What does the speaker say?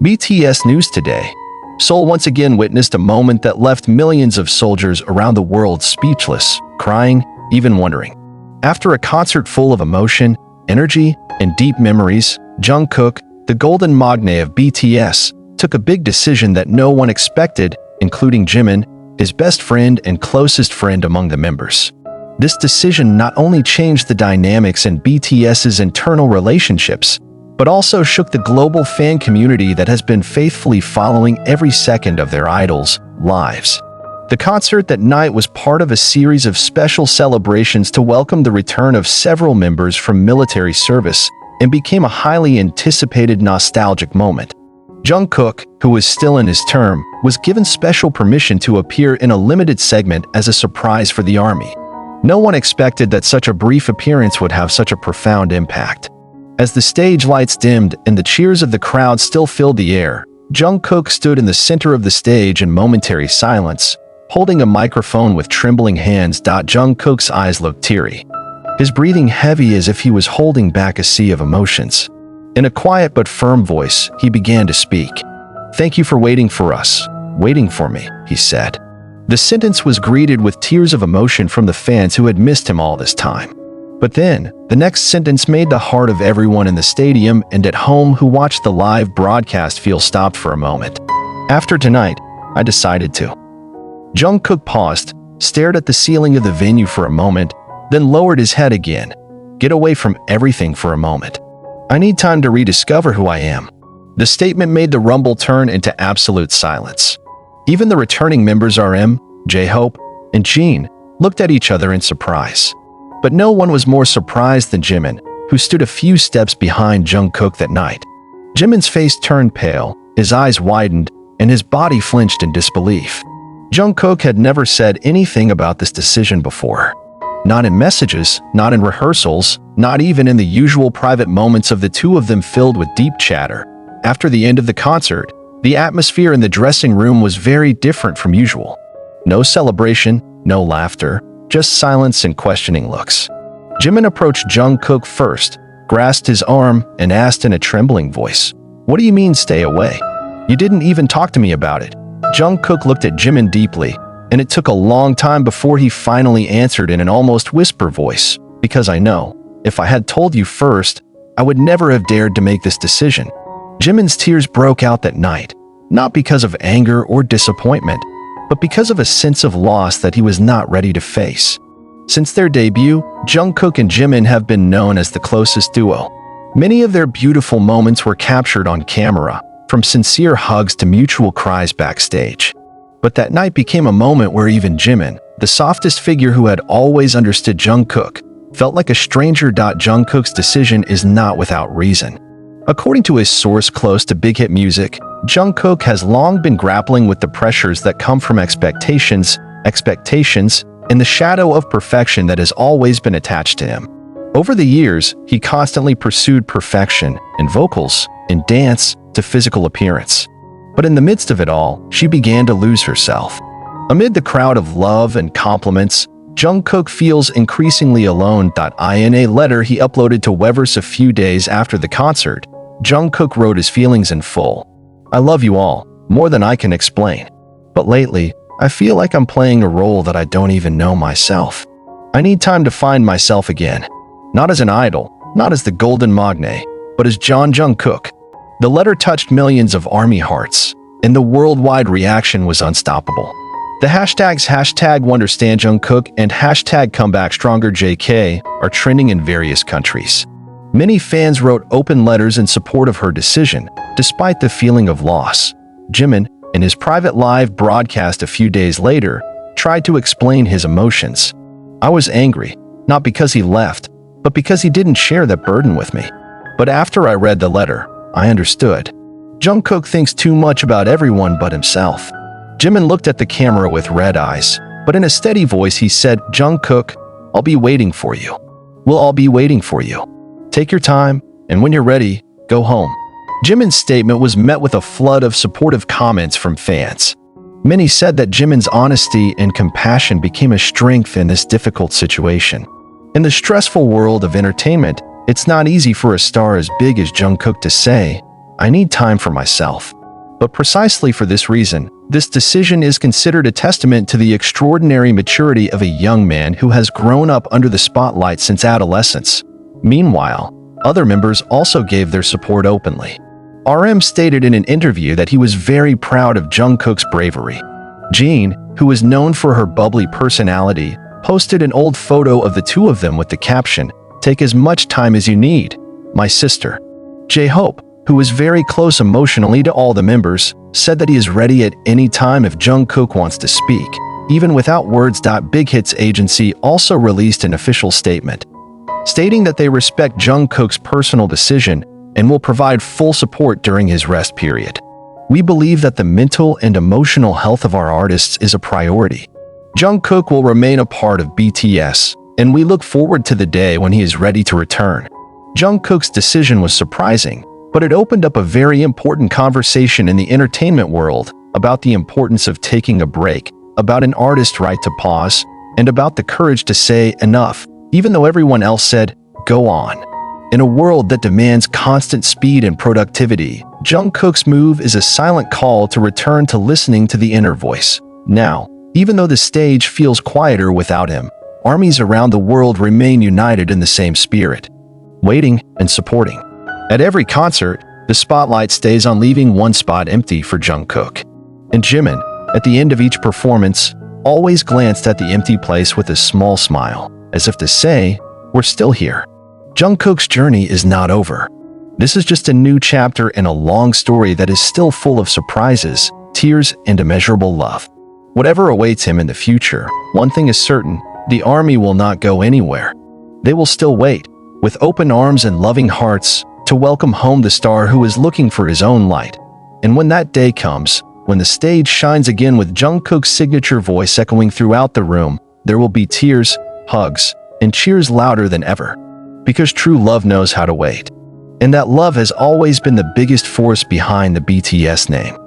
BTS News Today. Seoul once again witnessed a moment that left millions of soldiers around the world speechless, crying, even wondering. After a concert full of emotion, energy, and deep memories, Jungkook, the golden magne of BTS, took a big decision that no one expected, including Jimin, his best friend and closest friend among the members. This decision not only changed the dynamics in BTS's internal relationships, but also shook the global fan community that has been faithfully following every second of their idols' lives. The concert that night was part of a series of special celebrations to welcome the return of several members from military service and became a highly anticipated nostalgic moment. Jungkook, who was still in his term, was given special permission to appear in a limited segment as a surprise for the army. No one expected that such a brief appearance would have such a profound impact. As the stage lights dimmed and the cheers of the crowd still filled the air, Jungkook stood in the center of the stage in momentary silence, holding a microphone with trembling hands. Jungkook's eyes looked teary, his breathing heavy as if he was holding back a sea of emotions. In a quiet but firm voice, he began to speak. "Thank you for waiting for us, waiting for me," he said. The sentence was greeted with tears of emotion from the fans who had missed him all this time. But then, the next sentence made the heart of everyone in the stadium and at home who watched the live broadcast feel stopped for a moment. "After tonight, I decided to." Jungkook paused, stared at the ceiling of the venue for a moment, then lowered his head again. "Get away from everything for a moment. I need time to rediscover who I am." The statement made the rumble turn into absolute silence. Even the returning members RM, J-Hope, and Jin looked at each other in surprise. But no one was more surprised than Jimin, who stood a few steps behind Jungkook that night. Jimin's face turned pale, his eyes widened, and his body flinched in disbelief. Jungkook had never said anything about this decision before. Not in messages, not in rehearsals, not even in the usual private moments of the two of them filled with deep chatter. After the end of the concert, the atmosphere in the dressing room was very different from usual. No celebration, no laughter, just silence and questioning looks. Jimin approached Jungkook first, grasped his arm, and asked in a trembling voice, "What do you mean stay away? You didn't even talk to me about it." Jungkook looked at Jimin deeply, and it took a long time before he finally answered in an almost whisper voice, "Because I know, if I had told you first, I would never have dared to make this decision." Jimin's tears broke out that night, not because of anger or disappointment, but because of a sense of loss that he was not ready to face. Since their debut, Jungkook and Jimin have been known as the closest duo. Many of their beautiful moments were captured on camera, from sincere hugs to mutual cries backstage. But that night became a moment where even Jimin, the softest figure who had always understood Jungkook, felt like a stranger. Jungkook's decision is not without reason. According to his source close to big hit music, Jungkook has long been grappling with the pressures that come from expectations, and the shadow of perfection that has always been attached to him. Over the years, he constantly pursued perfection in vocals, in dance, to physical appearance. But in the midst of it all, she began to lose herself. Amid the crowd of love and compliments, Jungkook feels increasingly alone. In a letter he uploaded to Weverse a few days after the concert, Jungkook wrote his feelings in full. "I love you all, more than I can explain. But lately, I feel like I'm playing a role that I don't even know myself. I need time to find myself again. Not as an idol, not as the golden magne, but as Jungkook." The letter touched millions of ARMY hearts, and the worldwide reaction was unstoppable. The hashtags #WonderstandJungkook and #ComebackStrongerJK are trending in various countries. Many fans wrote open letters in support of her decision, despite the feeling of loss. Jimin, in his private live broadcast a few days later, tried to explain his emotions. "I was angry, not because he left, but because he didn't share that burden with me. But after I read the letter, I understood. Jungkook thinks too much about everyone but himself." Jimin looked at the camera with red eyes, but in a steady voice he said, "Jungkook, I'll be waiting for you. We'll all be waiting for you. Take your time, and when you're ready, go home." Jimin's statement was met with a flood of supportive comments from fans. Many said that Jimin's honesty and compassion became a strength in this difficult situation. In the stressful world of entertainment, it's not easy for a star as big as Jungkook to say, "I need time for myself." But precisely for this reason, this decision is considered a testament to the extraordinary maturity of a young man who has grown up under the spotlight since adolescence. Meanwhile, other members also gave their support openly. RM stated in an interview that he was very proud of Jungkook's bravery. Jin, who is known for her bubbly personality, posted an old photo of the two of them with the caption, "Take as much time as you need, my sister." J-Hope, who is very close emotionally to all the members, said that he is ready at any time if Jungkook wants to speak, even without words. Big Hit's agency also released an official statement, stating that they respect Jungkook's personal decision and will provide full support during his rest period. "We believe that the mental and emotional health of our artists is a priority. Jungkook will remain a part of BTS, and we look forward to the day when he is ready to return." Jungkook's decision was surprising, but it opened up a very important conversation in the entertainment world about the importance of taking a break, about an artist's right to pause, and about the courage to say enough, even though everyone else said, "Go on." In a world that demands constant speed and productivity, Jungkook's move is a silent call to return to listening to the inner voice. Now, even though the stage feels quieter without him, armies around the world remain united in the same spirit, waiting and supporting. At every concert, the spotlight stays on, leaving one spot empty for Jungkook. And Jimin, at the end of each performance, always glanced at the empty place with a small smile, as if to say, "We're still here." Jungkook's journey is not over. This is just a new chapter in a long story that is still full of surprises, tears, and immeasurable love. Whatever awaits him in the future, one thing is certain: the army will not go anywhere. They will still wait, with open arms and loving hearts, to welcome home the star who is looking for his own light. And when that day comes, when the stage shines again with Jungkook's signature voice echoing throughout the room, there will be tears, hugs, and cheers louder than ever. Because true love knows how to wait. And that love has always been the biggest force behind the BTS name.